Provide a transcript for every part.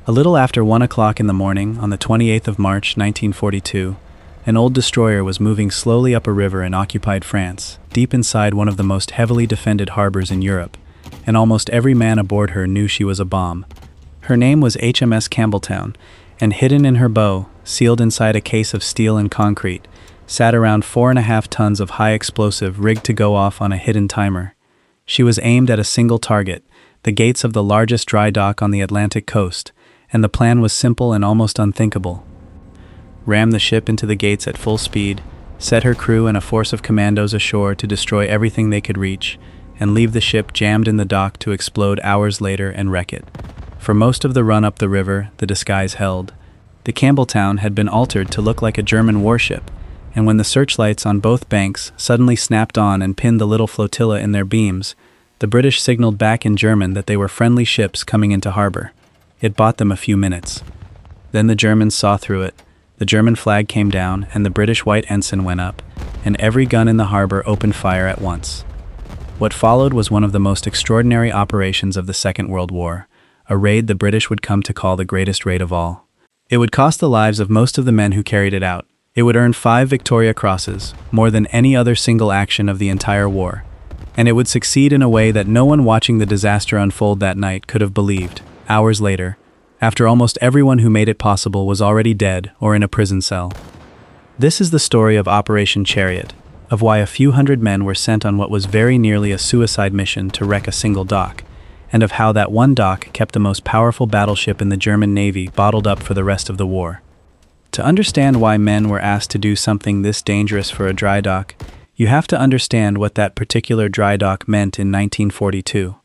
A little after 1 o'clock in the morning, on the 28th of March, 1942, an old destroyer was moving slowly up a river in occupied France, deep inside one of the most heavily defended harbors in Europe, and almost every man aboard her knew she was a bomb. Her name was HMS Campbeltown, and hidden in her bow, sealed inside a case of steel and concrete, sat around 4.5 tons of high explosive rigged to go off on a hidden timer. She was aimed at a single target, the gates of the largest dry dock on the Atlantic coast, and the plan was simple and almost unthinkable. Ram the ship into the gates at full speed, set her crew and a force of commandos ashore to destroy everything they could reach, and leave the ship jammed in the dock to explode hours later and wreck it. For most of the run up the river, the disguise held. The Campbeltown had been altered to look like a German warship, and when the searchlights on both banks suddenly snapped on and pinned the little flotilla in their beams, the British signaled back in German that they were friendly ships coming into harbor. It bought them a few minutes. Then the Germans saw through it. The German flag came down and the British white ensign went up, and every gun in the harbor opened fire at once. What followed was one of the most extraordinary operations of the Second World War, a raid the British would come to call the greatest raid of all. It would cost the lives of most of the men who carried it out. It would earn 5 Victoria Crosses, more than any other single action of the entire war, and it would succeed in a way that no one watching the disaster unfold that night could have believed. Hours later, after almost everyone who made it possible was already dead or in a prison cell. This is the story of Operation Chariot, of why a few hundred men were sent on what was very nearly a suicide mission to wreck a single dock, and of how that one dock kept the most powerful battleship in the German Navy bottled up for the rest of the war. To understand why men were asked to do something this dangerous for a dry dock, you have to understand what that particular dry dock meant in 1942.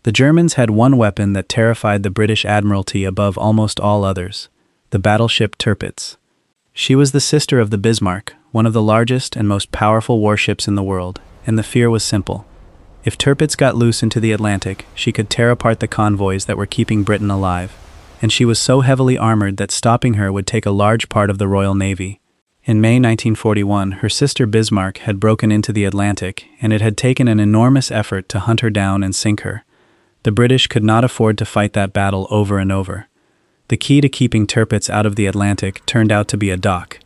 The Germans had one weapon that terrified the British Admiralty above almost all others, the battleship Tirpitz. She was the sister of the Bismarck, one of the largest and most powerful warships in the world, and the fear was simple. If Tirpitz got loose into the Atlantic, she could tear apart the convoys that were keeping Britain alive, and she was so heavily armored that stopping her would take a large part of the Royal Navy. In May 1941, her sister Bismarck had broken into the Atlantic, and it had taken an enormous effort to hunt her down and sink her. The British could not afford to fight that battle over and over. The key to keeping Tirpitz out of the Atlantic turned out to be a dock.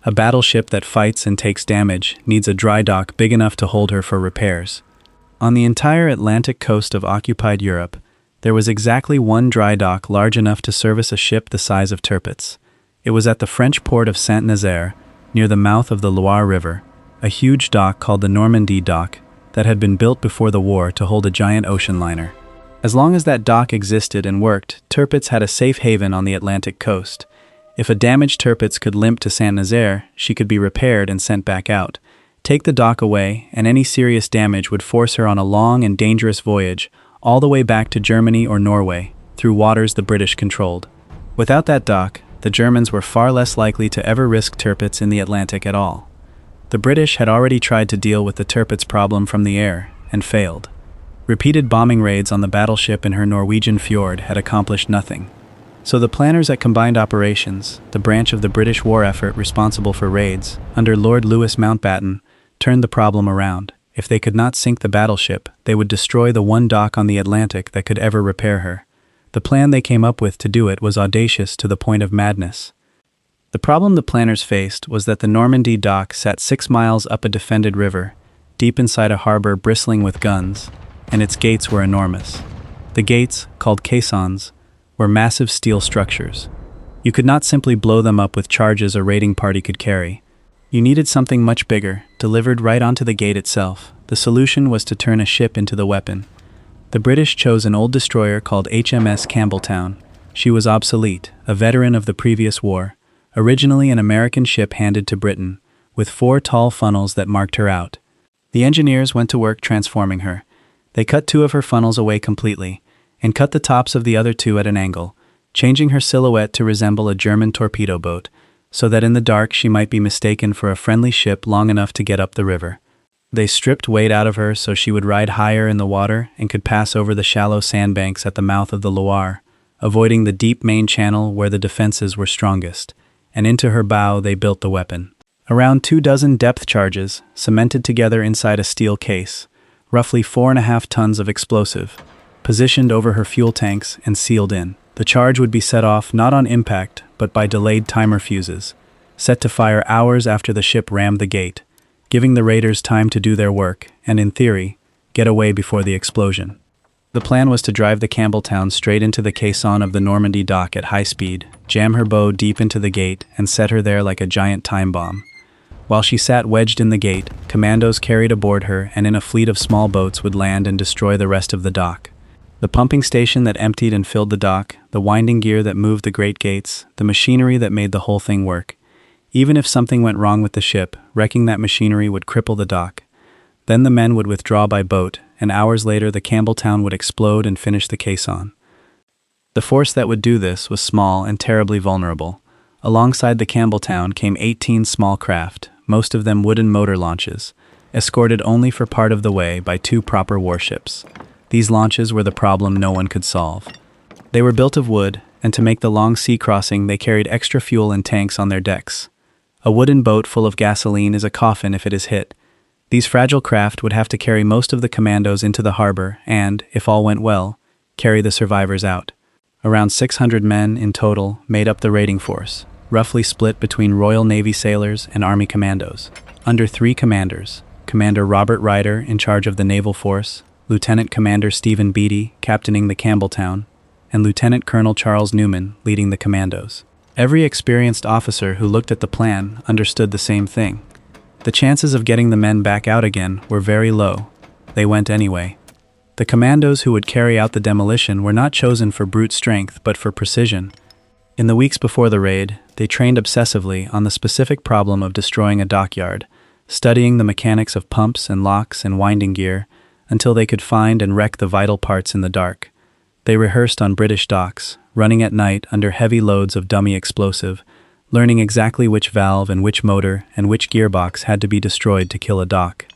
A battleship that fights and takes damage needs a dry dock big enough to hold her for repairs. On the entire Atlantic coast of occupied Europe, there was exactly one dry dock large enough to service a ship the size of Tirpitz. It was at the French port of Saint-Nazaire, near the mouth of the Loire River, a huge dock called the Normandie Dock that had been built before the war to hold a giant ocean liner. As long as that dock existed and worked, Tirpitz had a safe haven on the Atlantic coast. If a damaged Tirpitz could limp to Saint-Nazaire, she could be repaired and sent back out. Take the dock away, and any serious damage would force her on a long and dangerous voyage, all the way back to Germany or Norway, through waters the British controlled. Without that dock, the Germans were far less likely to ever risk Tirpitz in the Atlantic at all. The British had already tried to deal with the Tirpitz problem from the air, and failed. Repeated bombing raids on the battleship in her Norwegian fjord had accomplished nothing. So the planners at Combined Operations, the branch of the British war effort responsible for raids, under Lord Louis Mountbatten, turned the problem around. If they could not sink the battleship, they would destroy the one dock on the Atlantic that could ever repair her. The plan they came up with to do it was audacious to the point of madness. The problem the planners faced was that the Normandie Dock sat 6 miles up a defended river, deep inside a harbor bristling with guns, and its gates were enormous. The gates, called caissons, were massive steel structures. You could not simply blow them up with charges a raiding party could carry. You needed something much bigger, delivered right onto the gate itself. The solution was to turn a ship into the weapon. The British chose an old destroyer called HMS Campbeltown. She was obsolete, a veteran of the previous war, originally an American ship handed to Britain, with 4 tall funnels that marked her out. The engineers went to work transforming her. They cut 2 of her funnels away completely, and cut the tops of the other 2 at an angle, changing her silhouette to resemble a German torpedo boat, so that in the dark she might be mistaken for a friendly ship long enough to get up the river. They stripped weight out of her so she would ride higher in the water and could pass over the shallow sandbanks at the mouth of the Loire, avoiding the deep main channel where the defenses were strongest, and into her bow they built the weapon. Around 24 depth charges, cemented together inside a steel case, roughly 4.5 tons of explosive, positioned over her fuel tanks and sealed in. The charge would be set off not on impact, but by delayed timer fuses, set to fire hours after the ship rammed the gate, giving the raiders time to do their work and, in theory, get away before the explosion. The plan was to drive the Campbeltown straight into the caisson of the Normandie Dock at high speed, jam her bow deep into the gate, and set her there like a giant time bomb. While she sat wedged in the gate, commandos carried aboard her and in a fleet of small boats would land and destroy the rest of the dock. The pumping station that emptied and filled the dock, the winding gear that moved the great gates, the machinery that made the whole thing work. Even if something went wrong with the ship, wrecking that machinery would cripple the dock. Then the men would withdraw by boat, and hours later the Campbeltown would explode and finish the caisson. The force that would do this was small and terribly vulnerable. Alongside the Campbeltown came 18 small craft, most of them wooden motor launches, escorted only for part of the way by 2 proper warships. These launches were the problem no one could solve. They were built of wood, and to make the long sea crossing they carried extra fuel and tanks on their decks. A wooden boat full of gasoline is a coffin if it is hit. These fragile craft would have to carry most of the commandos into the harbor and, if all went well, carry the survivors out. Around 600 men in total made up the raiding force, roughly split between Royal Navy sailors and Army commandos, under 3 commanders: Commander Robert Ryder in charge of the naval force, Lieutenant Commander Stephen Beatty captaining the Campbeltown, and Lieutenant Colonel Charles Newman leading the commandos. Every experienced officer who looked at the plan understood the same thing. The chances of getting the men back out again were very low. They went anyway. The commandos who would carry out the demolition were not chosen for brute strength but for precision. In the weeks before the raid, they trained obsessively on the specific problem of destroying a dockyard, studying the mechanics of pumps and locks and winding gear until they could find and wreck the vital parts in the dark. They rehearsed on British docks, running at night under heavy loads of dummy explosive, learning exactly which valve and which motor and which gearbox had to be destroyed to kill a dock.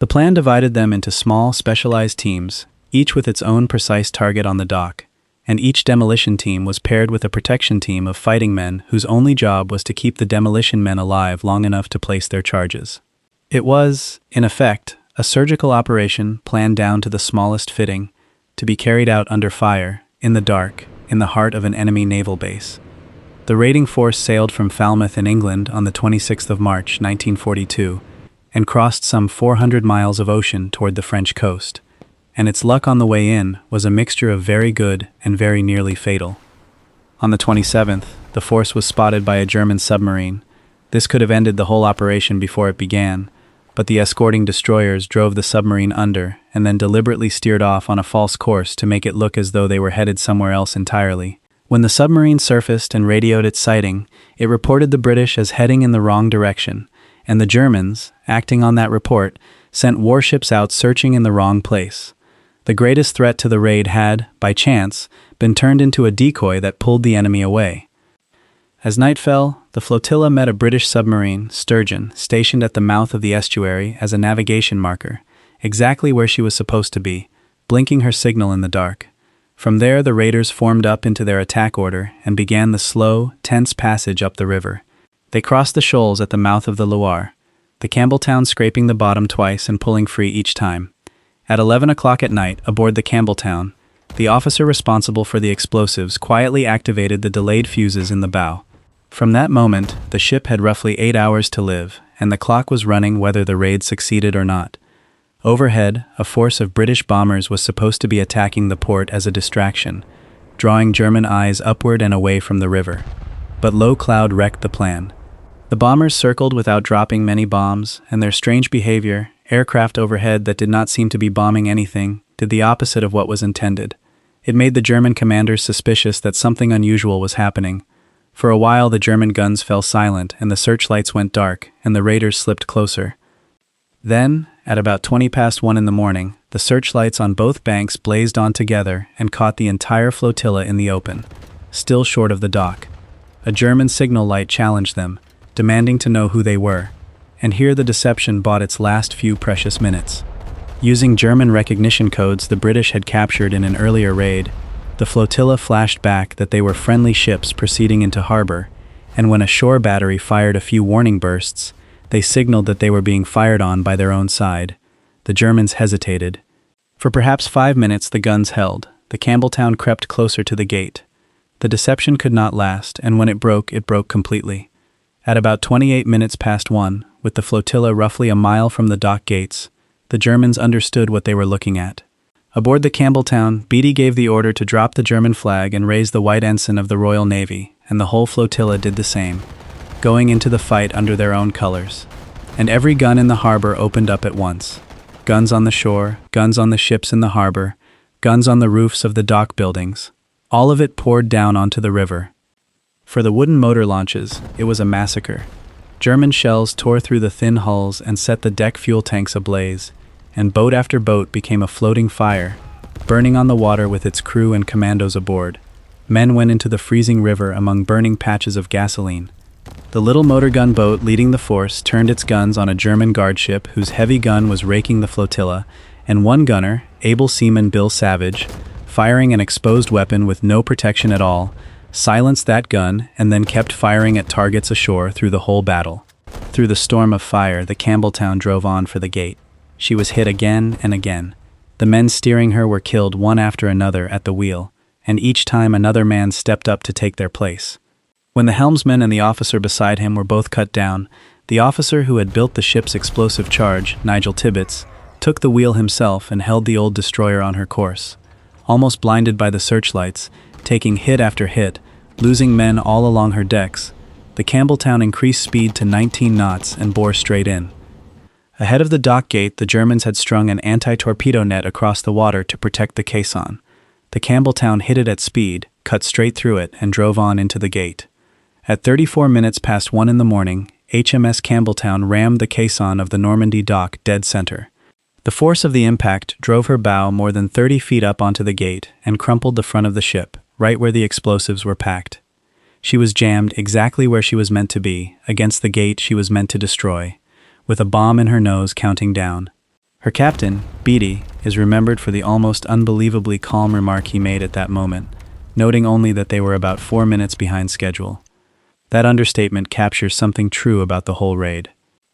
The plan divided them into small, specialized teams, each with its own precise target on the dock, and each demolition team was paired with a protection team of fighting men whose only job was to keep the demolition men alive long enough to place their charges. It was, in effect, a surgical operation planned down to the smallest fitting, to be carried out under fire, in the dark, in the heart of an enemy naval base. The raiding force sailed from Falmouth in England on the 26th of March, 1942, and crossed some 400 miles of ocean toward the French coast, and its luck on the way in was a mixture of very good and very nearly fatal. On the 27th, the force was spotted by a German submarine. This could have ended the whole operation before it began, but the escorting destroyers drove the submarine under and then deliberately steered off on a false course to make it look as though they were headed somewhere else entirely. When the submarine surfaced and radioed its sighting, it reported the British as heading in the wrong direction, and the Germans, acting on that report, sent warships out searching in the wrong place. The greatest threat to the raid had, by chance, been turned into a decoy that pulled the enemy away. As night fell, the flotilla met a British submarine, Sturgeon, stationed at the mouth of the estuary as a navigation marker, exactly where she was supposed to be, blinking her signal in the dark. From there, the raiders formed up into their attack order and began the slow, tense passage up the river. They crossed the shoals at the mouth of the Loire, the Campbeltown scraping the bottom twice and pulling free each time. At 11 o'clock at night, aboard the Campbeltown, the officer responsible for the explosives quietly activated the delayed fuses in the bow. From that moment, the ship had roughly 8 hours to live, and the clock was running whether the raid succeeded or not. Overhead, a force of British bombers was supposed to be attacking the port as a distraction, drawing German eyes upward and away from the river. But low cloud wrecked the plan. The bombers circled without dropping many bombs, and their strange behavior, aircraft overhead that did not seem to be bombing anything, did the opposite of what was intended. It made the German commanders suspicious that something unusual was happening. For a while the German guns fell silent and the searchlights went dark and the raiders slipped closer. Then, at about 1:20 in the morning, the searchlights on both banks blazed on together and caught the entire flotilla in the open, still short of the dock. A German signal light challenged them, demanding to know who they were, and here the deception bought its last few precious minutes. Using German recognition codes the British had captured in an earlier raid, the flotilla flashed back that they were friendly ships proceeding into harbor, and when a shore battery fired a few warning bursts, they signaled that they were being fired on by their own side. The Germans hesitated. For perhaps 5 minutes the guns held. The Campbeltown crept closer to the gate. The deception could not last, and when it broke completely. At about 28 minutes past 1, with the flotilla roughly a mile from the dock gates, the Germans understood what they were looking at. Aboard the Campbeltown, Beatty gave the order to drop the German flag and raise the white ensign of the Royal Navy, and the whole flotilla did the same, going into the fight under their own colors. And every gun in the harbor opened up at once. Guns on the shore, guns on the ships in the harbor, guns on the roofs of the dock buildings. All of it poured down onto the river. For the wooden motor launches, it was a massacre. German shells tore through the thin hulls and set the deck fuel tanks ablaze, and boat after boat became a floating fire, burning on the water with its crew and commandos aboard. Men went into the freezing river among burning patches of gasoline. The little motor gun boat leading the force turned its guns on a German guard ship whose heavy gun was raking the flotilla, and one gunner, able seaman Bill Savage, firing an exposed weapon with no protection at all, silenced that gun and then kept firing at targets ashore through the whole battle. Through the storm of fire, the Campbeltown drove on for the gate. She was hit again and again. The men steering her were killed one after another at the wheel, and each time another man stepped up to take their place. When the helmsman and the officer beside him were both cut down, the officer who had built the ship's explosive charge, Nigel Tirpitz, took the wheel himself and held the old destroyer on her course. Almost blinded by the searchlights, taking hit after hit, losing men all along her decks, the Campbeltown increased speed to 19 knots and bore straight in. Ahead of the dock gate, the Germans had strung an anti-torpedo net across the water to protect the caisson. The Campbeltown hit it at speed, cut straight through it, and drove on into the gate. At 34 minutes past 1 in the morning, HMS Campbeltown rammed the caisson of the Normandie Dock dead center. The force of the impact drove her bow more than 30 feet up onto the gate and crumpled the front of the ship, right where the explosives were packed. She was jammed exactly where she was meant to be, against the gate she was meant to destroy, with a bomb in her nose counting down. Her captain, Beatty, is remembered for the almost unbelievably calm remark he made at that moment, noting only that they were about 4 minutes behind schedule. That understatement captures something true about the whole raid.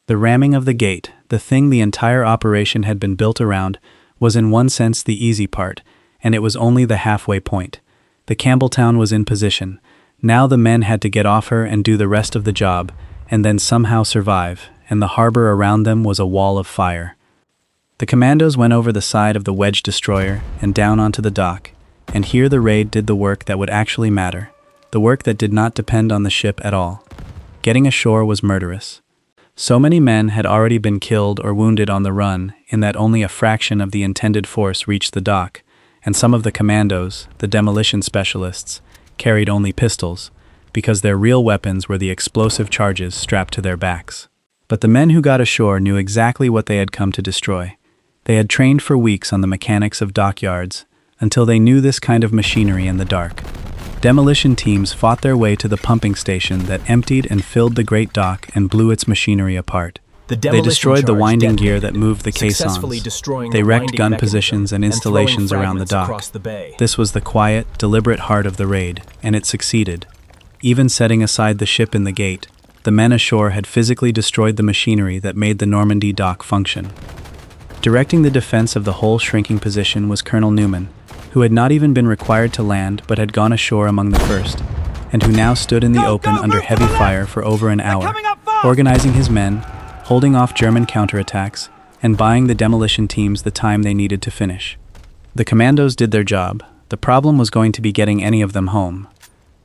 The ramming of the gate, the thing the entire operation had been built around, was in one sense the easy part, and it was only the halfway point. The Campbeltown was in position. Now the men had to get off her and do the rest of the job, and then somehow survive, and the harbor around them was a wall of fire. The commandos went over the side of the wedge destroyer and down onto the dock, and here the raid did the work that would actually matter, the work that did not depend on the ship at all. Getting ashore was murderous. So many men had already been killed or wounded on the run, in that only a fraction of the intended force reached the dock, and some of the commandos, the demolition specialists, carried only pistols, because their real weapons were the explosive charges strapped to their backs. But the men who got ashore knew exactly what they had come to destroy. They had trained for weeks on the mechanics of dockyards, until they knew this kind of machinery in the dark. Demolition teams fought their way to the pumping station that emptied and filled the great dock and blew its machinery apart. They destroyed the winding gear that moved the caissons. They wrecked gun positions and installations around the dock. This was the quiet, deliberate heart of the raid, and it succeeded. Even setting aside the ship in the gate, the men ashore had physically destroyed the machinery that made the Normandie Dock function. Directing the defense of the whole shrinking position was Colonel Newman, who had not even been required to land but had gone ashore among the first, and who now stood in the open under heavy fire for over an hour, organizing his men, holding off German counterattacks, and buying the demolition teams the time they needed to finish. The commandos did their job. The problem was going to be getting any of them home.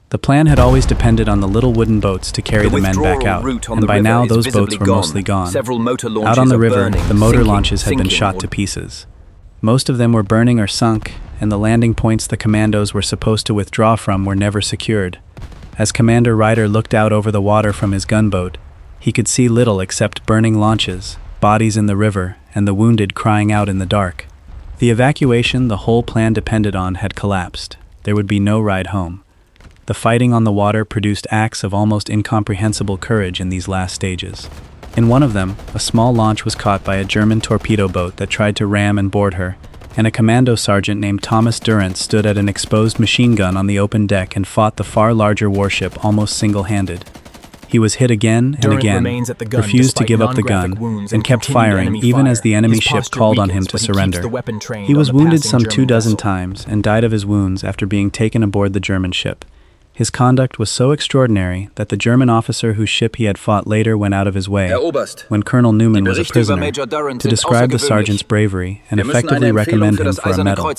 The plan had always depended on the little wooden boats to carry the men back out, and by now those boats were mostly gone. Out on the river, the motor launches had been shot to pieces. Most of them were burning or sunk, and the landing points the commandos were supposed to withdraw from were never secured. As Commander Ryder looked out over the water from his gunboat, he could see little except burning launches, bodies in the river, and the wounded crying out in the dark. The evacuation the whole plan depended on had collapsed. There would be no ride home. The fighting on the water produced acts of almost incomprehensible courage in these last stages. In one of them, a small launch was caught by a German torpedo boat that tried to ram and board her, and a commando sergeant named Thomas Durrant stood at an exposed machine gun on the open deck and fought the far larger warship almost single-handed. He was hit again and again, refused to give up the gun, and kept firing even as the enemy ship called on him to surrender. He was wounded some 24 times and died of his wounds after being taken aboard the German ship. His conduct was so extraordinary that the German officer whose ship he had fought later went out of his way, when Colonel Newman was a prisoner, to describe the sergeant's bravery and effectively recommend him for a medal.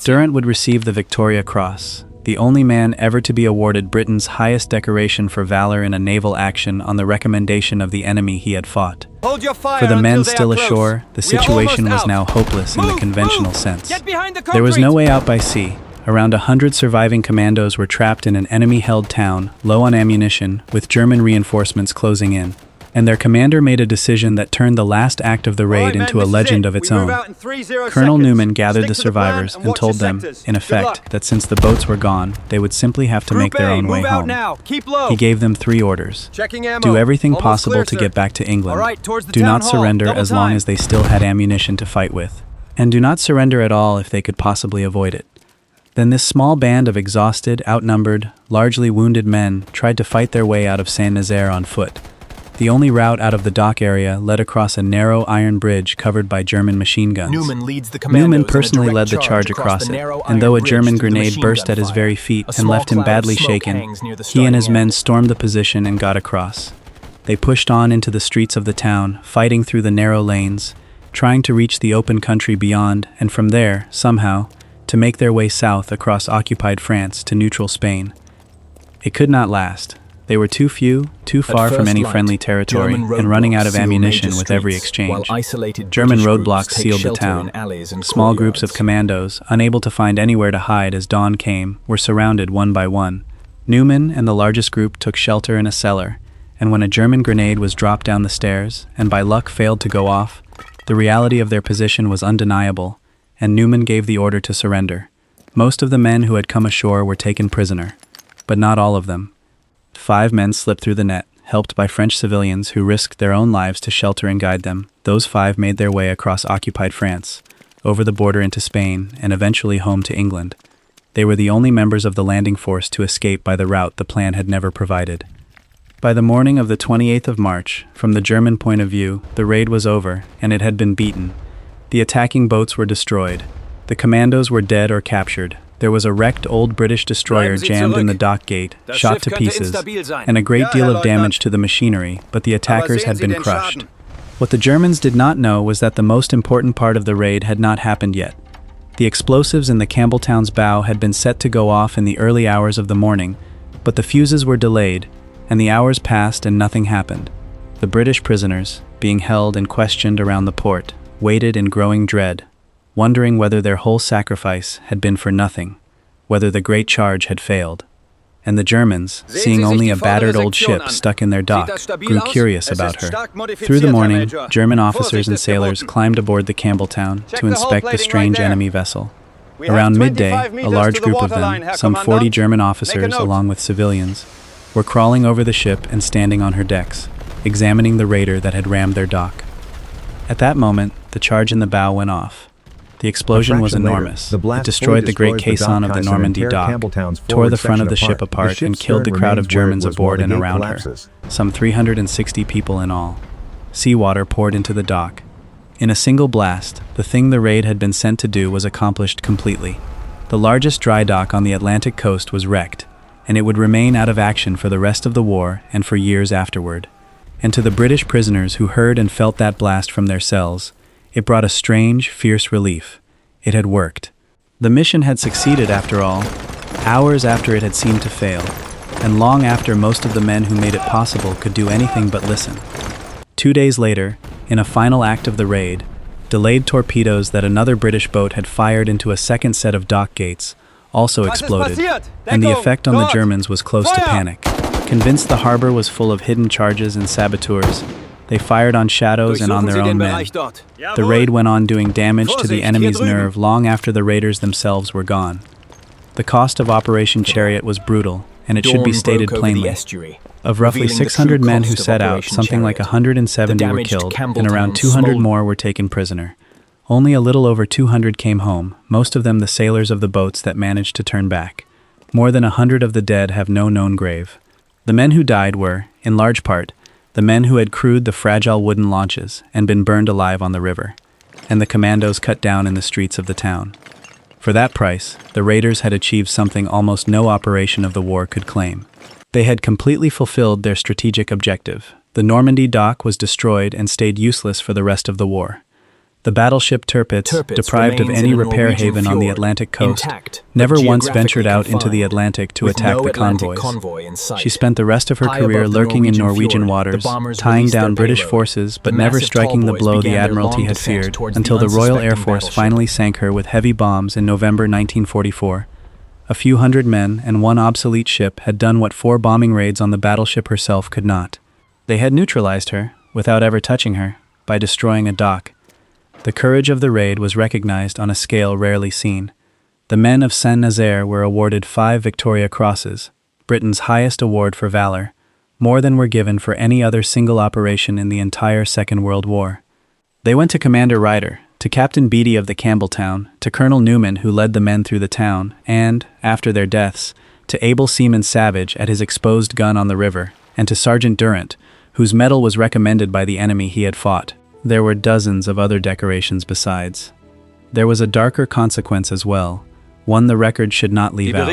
Durant would receive the Victoria Cross, the only man ever to be awarded Britain's highest decoration for valor in a naval action on the recommendation of the enemy he had fought. For the men still ashore, the situation was now hopeless in the conventional sense. There was no way out by sea. Around 100 surviving commandos were trapped in an enemy-held town, low on ammunition, with German reinforcements closing in. And their commander made a decision that turned the last act of the raid into a legend of its own. Colonel Newman gathered the survivors and told them, in effect, that since the boats were gone, they would simply have to make their own way home. He gave them 3 orders. Do everything possible to get back to England. Do not surrender as long as they still had ammunition to fight with. And do not surrender at all if they could possibly avoid it. Then this small band of exhausted, outnumbered, largely wounded men tried to fight their way out of Saint-Nazaire on foot. The only route out of the dock area led across a narrow iron bridge covered by German machine guns. Newman personally led the charge across it, and though a German grenade burst at his very feet and left him badly shaken, he and his men stormed the position and got across. They pushed on into the streets of the town, fighting through the narrow lanes, trying to reach the open country beyond, and from there, somehow, to make their way south across occupied France to neutral Spain. It could not last. They were too few, too far from any friendly territory, and running out of ammunition with every exchange. German roadblocks sealed the town. Small groups of commandos, unable to find anywhere to hide as dawn came, were surrounded one by one. Newman and the largest group took shelter in a cellar, and when a German grenade was dropped down the stairs, and by luck failed to go off, the reality of their position was undeniable, and Newman gave the order to surrender. Most of the men who had come ashore were taken prisoner, but not all of them. 5 men slipped through the net, helped by French civilians who risked their own lives to shelter and guide them. Those 5 made their way across occupied France, over the border into Spain, and eventually home to England. They were the only members of the landing force to escape by the route the plan had never provided. By the morning of the 28th of March, from the German point of view, the raid was over, and it had been beaten. The attacking boats were destroyed. The commandos were dead or captured. There was a wrecked old British destroyer jammed in the dock gate, shot to pieces, and a great deal of damage to the machinery, but the attackers had been crushed. What the Germans did not know was that the most important part of the raid had not happened yet. The explosives in the Campbeltown's bow had been set to go off in the early hours of the morning, but the fuses were delayed, and the hours passed and nothing happened. The British prisoners, being held and questioned around the port, waited in growing dread, wondering whether their whole sacrifice had been for nothing, whether the great charge had failed. And the Germans, seeing only a battered old ship stuck in their dock, grew curious about her. Through the morning, German officers and sailors climbed aboard the Campbeltown to inspect the strange enemy vessel. Around midday, a large group of them, some 40 German officers along with civilians, were crawling over the ship and standing on her decks, examining the raider that had rammed their dock. At that moment, the charge in the bow went off. The explosion was enormous. It destroyed the great caisson of the Normandie Dock, tore the front of the ship apart, and killed the crowd of Germans aboard and around her, some 360 people in all. Seawater poured into the dock. In a single blast, the thing the raid had been sent to do was accomplished completely. The largest dry dock on the Atlantic coast was wrecked, and it would remain out of action for the rest of the war and for years afterward. And to the British prisoners who heard and felt that blast from their cells, it brought a strange, fierce relief. It had worked. The mission had succeeded after all, hours after it had seemed to fail, and long after most of the men who made it possible could do anything but listen. 2 days later, in a final act of the raid, delayed torpedoes that another British boat had fired into a second set of dock gates also exploded, and the effect on the Germans was close to panic. Convinced the harbor was full of hidden charges and saboteurs, they fired on shadows and on their own men. The raid went on doing damage to the enemy's nerve long after the raiders themselves were gone. The cost of Operation Chariot was brutal, and it should be stated plainly. Of roughly 600 men who set out, something like 170 were killed, and around 200 more were taken prisoner. Only a little over 200 came home, most of them the sailors of the boats that managed to turn back. More than 100 of the dead have no known grave. The men who died were, in large part, the men who had crewed the fragile wooden launches and been burned alive on the river, and the commandos cut down in the streets of the town. For that price, the raiders had achieved something almost no operation of the war could claim. They had completely fulfilled their strategic objective. The Normandie Dock was destroyed and stayed useless for the rest of the war. The battleship Tirpitz, deprived of any repair haven on the Atlantic coast, never once ventured out into the Atlantic to attack the convoys. She spent the rest of her career lurking in Norwegian waters, tying down British forces but never striking the blow the Admiralty had feared, until the Royal Air Force finally sank her with heavy bombs in November 1944. A few hundred men and one obsolete ship had done what 4 bombing raids on the battleship herself could not. They had neutralized her, without ever touching her, by destroying a dock. The courage of the raid was recognized on a scale rarely seen. The men of Saint-Nazaire were awarded 5 Victoria Crosses, Britain's highest award for valor, more than were given for any other single operation in the entire Second World War. They went to Commander Ryder, to Captain Beatty of the Campbeltown, to Colonel Newman who led the men through the town, and, after their deaths, to able Seaman Savage at his exposed gun on the river, and to Sergeant Durant, whose medal was recommended by the enemy he had fought. There were dozens of other decorations besides. There was a darker consequence as well, one the record should not leave out.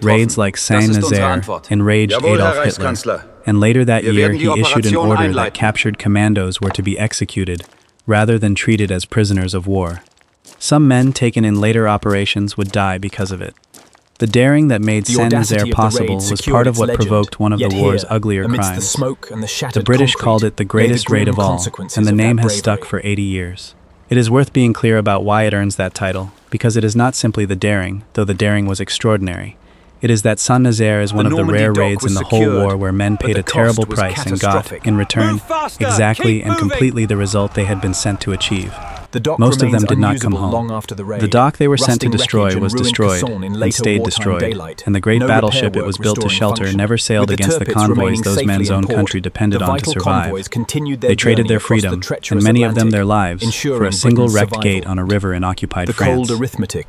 Raids like Saint-Nazaire enraged Adolf Hitler, and later that year he issued an order that captured commandos were to be executed, rather than treated as prisoners of war. Some men taken in later operations would die because of it. The daring that made Saint-Nazaire possible was part of what provoked one of the war's uglier crimes. The British called it the greatest raid of all, and the name has stuck for 80 years. It is worth being clear about why it earns that title, because it is not simply the daring, though the daring was extraordinary. It is that Saint-Nazaire is one of the rare raids in the whole war where men paid a terrible price and got, in return, exactly and completely the result they had been sent to achieve. Most of them did not come home. The dock they were sent to destroy was destroyed, and stayed destroyed, and the great battleship it was built to shelter never sailed against the convoys those men's own country depended on to survive. They traded their freedom, and many of them their lives, for a single wrecked gate on a river in occupied France.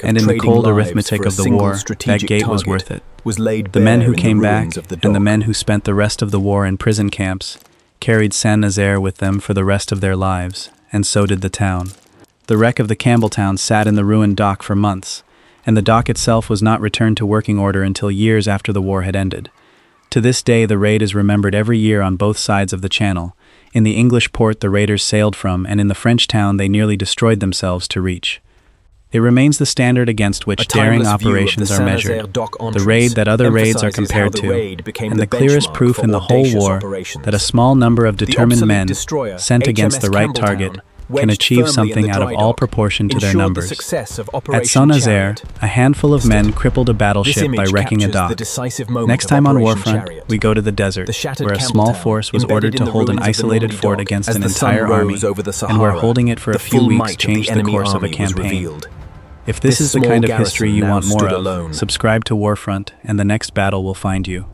And in the cold arithmetic of the war, that gate was worth it. The men who came back, and the men who spent the rest of the war in prison camps, carried Saint-Nazaire with them for the rest of their lives, and so did the town. The wreck of the Campbeltown sat in the ruined dock for months, and the dock itself was not returned to working order until years after the war had ended. To this day, the raid is remembered every year on both sides of the channel, in the English port the raiders sailed from, and in the French town they nearly destroyed themselves to reach. It remains the standard against which daring operations are measured, the raid that other raids are compared to, and the clearest proof in the whole war that a small number of determined men, sent against the right target, can achieve something out of all proportion to their numbers. At Saint-Nazaire, a handful of men crippled a battleship by wrecking a dock. Next time on WARFRONT, we go to the desert, where a small force was ordered to hold an isolated fort against an entire army, and where holding it for a few weeks changed the course of a campaign. If this is the kind of history you want more of, subscribe to WARFRONT, and the next battle will find you.